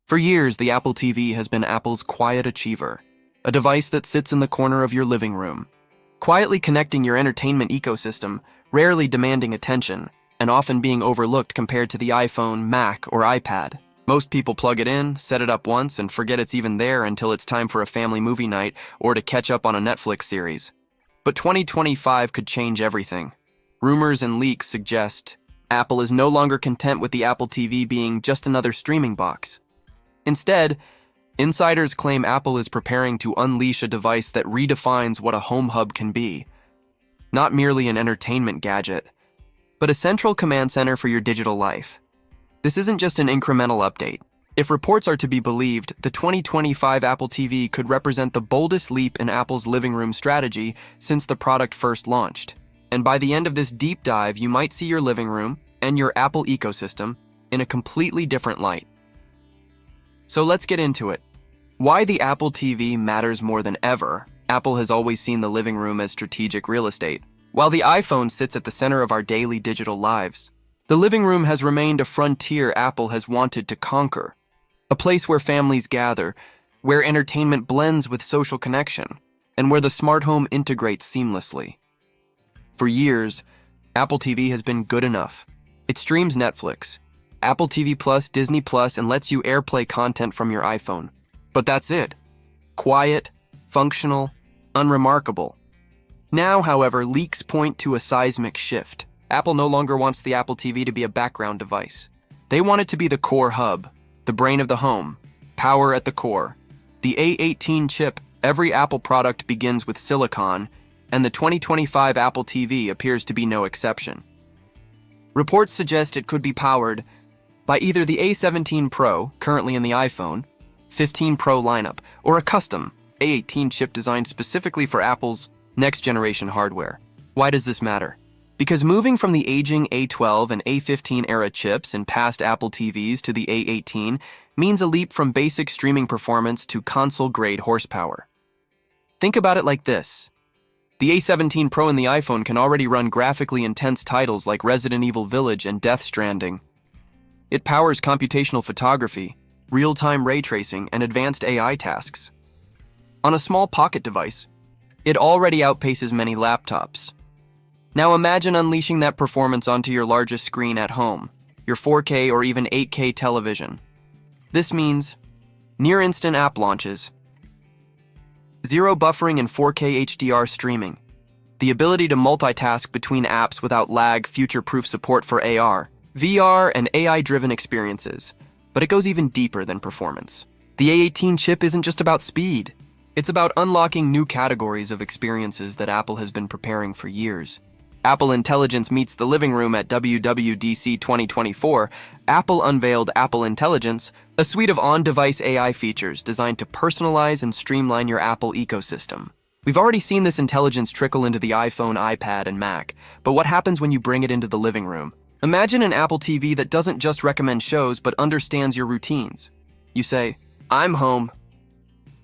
For years, the Apple TV has been Apple's quiet achiever, a device that sits in the corner of your living room, quietly connecting your entertainment ecosystem, rarely demanding attention, and often being overlooked compared to the iPhone, Mac, or iPad. Most people plug it in, set it up once, and forget it's even there until it's time for a family movie night or to catch up on a Netflix series. But 2025 could change everything. Rumors and leaks suggest Apple is no longer content with the Apple TV being just another streaming box. Instead, insiders claim Apple is preparing to unleash a device that redefines what a home hub can be. Not merely an entertainment gadget, but a central command center for your digital life. This isn't just an incremental update. If reports are to be believed, the 2025 Apple TV could represent the boldest leap in Apple's living room strategy since the product first launched. And by the end of this deep dive, you might see your living room and your Apple ecosystem in a completely different light. So let's get into it. Why the Apple TV matters more than ever. Apple has always seen the living room as strategic real estate. While the iPhone sits at the center of our daily digital lives, the living room has remained a frontier Apple has wanted to conquer. A place where families gather, where entertainment blends with social connection, and where the smart home integrates seamlessly. For years, Apple TV has been good enough. It streams Netflix, Apple TV Plus, Disney Plus, and lets you AirPlay content from your iPhone. But that's it. Quiet, functional, unremarkable. Now, however, leaks point to a seismic shift. Apple no longer wants the Apple TV to be a background device. They want it to be the core hub, the brain of the home, power at the core. The A18 chip, every Apple product begins with silicon, and the 2025 Apple TV appears to be no exception. Reports suggest it could be powered by either the A17 Pro, currently in the iPhone, 15 Pro lineup, or a custom A18 chip designed specifically for Apple's next-generation hardware. Why does this matter? Because moving from the aging A12 and A15 era chips in past Apple TVs to the A18 means a leap from basic streaming performance to console-grade horsepower. Think about it like this. The A17 Pro in the iPhone can already run graphically intense titles like Resident Evil Village and Death Stranding. It powers computational photography, real-time ray tracing, and advanced AI tasks. On a small pocket device, it already outpaces many laptops. Now imagine unleashing that performance onto your largest screen at home, your 4K or even 8K television. This means near-instant app launches, zero buffering and 4K HDR streaming, the ability to multitask between apps without lag, future-proof support for AR, VR, and AI-driven experiences. But it goes even deeper than performance. The A18 chip isn't just about speed. It's about unlocking new categories of experiences that Apple has been preparing for years. Apple Intelligence meets the living room at WWDC 2024. Apple unveiled Apple Intelligence, a suite of on-device AI features designed to personalize and streamline your Apple ecosystem. We've already seen this intelligence trickle into the iPhone, iPad, and Mac, but what happens when you bring it into the living room? Imagine an Apple TV that doesn't just recommend shows but understands your routines. You say, "I'm home."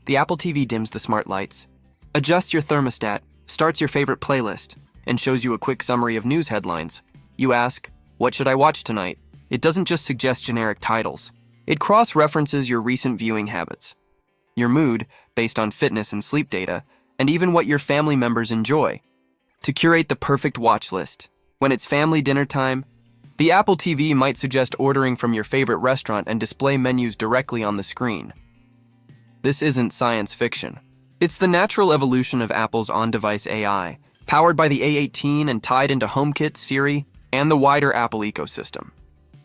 The Apple TV dims the smart lights, adjusts your thermostat, starts your favorite playlist, and shows you a quick summary of news headlines. You ask, "What should I watch tonight?" It doesn't just suggest generic titles. It cross-references your recent viewing habits, your mood based on fitness and sleep data, and even what your family members enjoy, to curate the perfect watch list. When it's family dinner time, the Apple TV might suggest ordering from your favorite restaurant and display menus directly on the screen. This isn't science fiction. It's the natural evolution of Apple's on-device AI, powered by the A18 and tied into HomeKit, Siri, and the wider Apple ecosystem.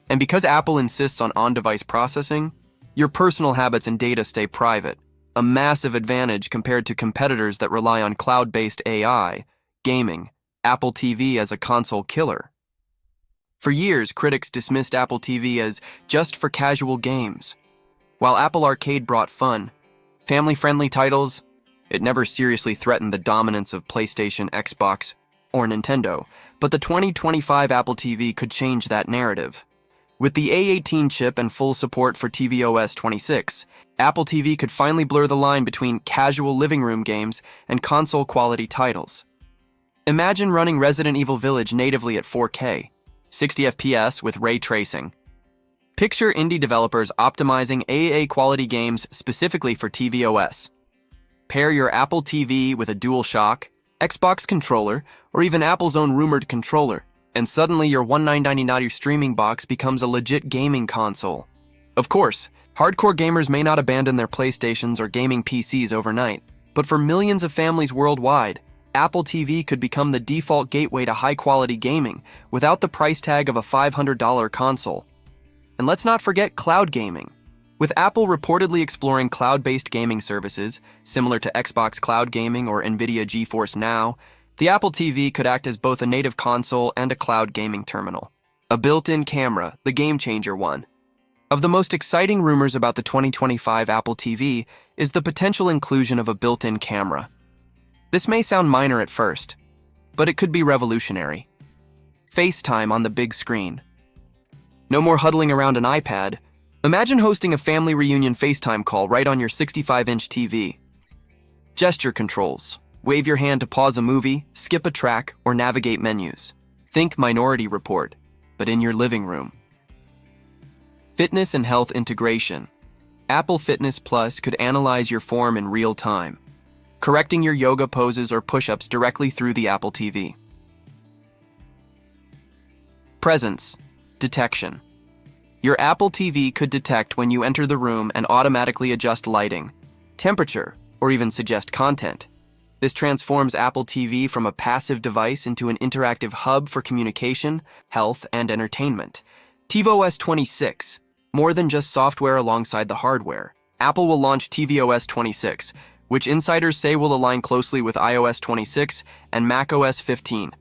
And because Apple insists on on-device processing, your personal habits and data stay private, a massive advantage compared to competitors that rely on cloud-based AI, gaming, Apple TV as a console killer. For years, critics dismissed Apple TV as just for casual games. While Apple Arcade brought fun, family-friendly titles, it never seriously threatened the dominance of PlayStation, Xbox, or Nintendo. But the 2025 Apple TV could change that narrative. With the A18 chip and full support for tvOS 26, Apple TV could finally blur the line between casual living room games and console-quality titles. Imagine running Resident Evil Village natively at 4K, 60 FPS with ray tracing. Picture indie developers optimizing AAA quality games specifically for tvOS. Pair your Apple TV with a DualShock, Xbox controller, or even Apple's own rumored controller, and suddenly your $1999 streaming box becomes a legit gaming console. Of course, hardcore gamers may not abandon their PlayStations or gaming PCs overnight, but for millions of families worldwide, Apple TV could become the default gateway to high-quality gaming without the price tag of a $500 console. And let's not forget cloud gaming. With Apple reportedly exploring cloud-based gaming services, similar to Xbox Cloud Gaming or NVIDIA GeForce Now, the Apple TV could act as both a native console and a cloud gaming terminal. A built-in camera, the game-changer one. Of the most exciting rumors about the 2025 Apple TV is the potential inclusion of a built-in camera. This may sound minor at first, but it could be revolutionary. FaceTime on the big screen. No more huddling around an iPad. Imagine hosting a family reunion FaceTime call right on your 65-inch TV. Gesture controls. Wave your hand to pause a movie, skip a track, or navigate menus. Think Minority Report, but in your living room. Fitness and health integration. Apple Fitness Plus could analyze your form in real time, correcting your yoga poses or push-ups directly through the Apple TV. Presence detection. Your Apple TV could detect when you enter the room and automatically adjust lighting, temperature, or even suggest content. This transforms Apple TV from a passive device into an interactive hub for communication, health, and entertainment. tvOS 26. More than just software alongside the hardware. Apple will launch tvOS 26, which insiders say will align closely with iOS 26 and macOS 15.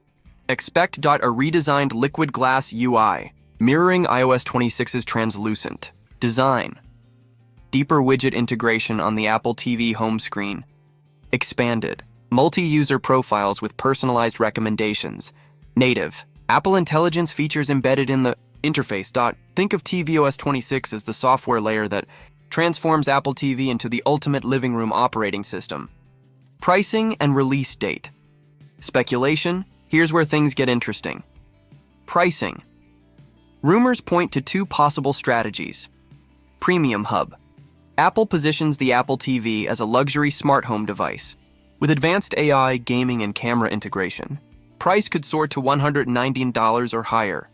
Expect a redesigned liquid glass UI, mirroring iOS 26's translucent design. Deeper widget integration on the Apple TV home screen. Expanded multi-user profiles with personalized recommendations. Native Apple Intelligence features embedded in the interface. Think of tvOS 26 as the software layer that transforms Apple TV into the ultimate living room operating system. Pricing and release date. Speculation, here's where things get interesting. Pricing. Rumors point to two possible strategies. Premium hub. Apple positions the Apple TV as a luxury smart home device. With advanced AI, gaming, and camera integration, price could soar to $119 or higher.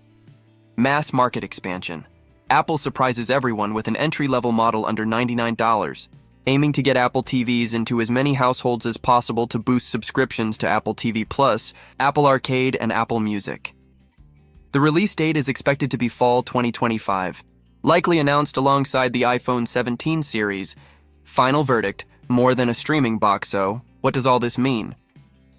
Mass market expansion. Apple surprises everyone with an entry-level model under $99, aiming to get Apple TVs into as many households as possible to boost subscriptions to Apple TV Plus, Apple Arcade, and Apple Music. The release date is expected to be fall 2025, likely announced alongside the iPhone 17 series. Final verdict, more than a streaming box, so what does all this mean?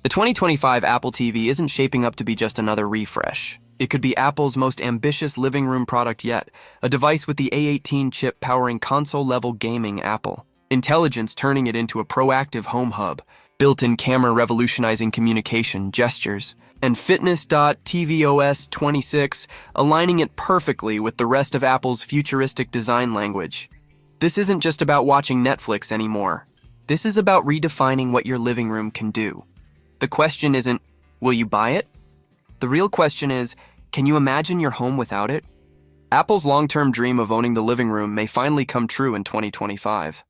The 2025 Apple TV isn't shaping up to be just another refresh. It could be Apple's most ambitious living room product yet, a device with the A18 chip powering console-level gaming. Apple Intelligence turning it into a proactive home hub, built-in camera revolutionizing communication, gestures, and fitness. tvOS 26 aligning it perfectly with the rest of Apple's futuristic design language. This isn't just about watching Netflix anymore. This is about redefining what your living room can do. The question isn't, will you buy it? The real question is, can you imagine your home without it? Apple's long-term dream of owning the living room may finally come true in 2025.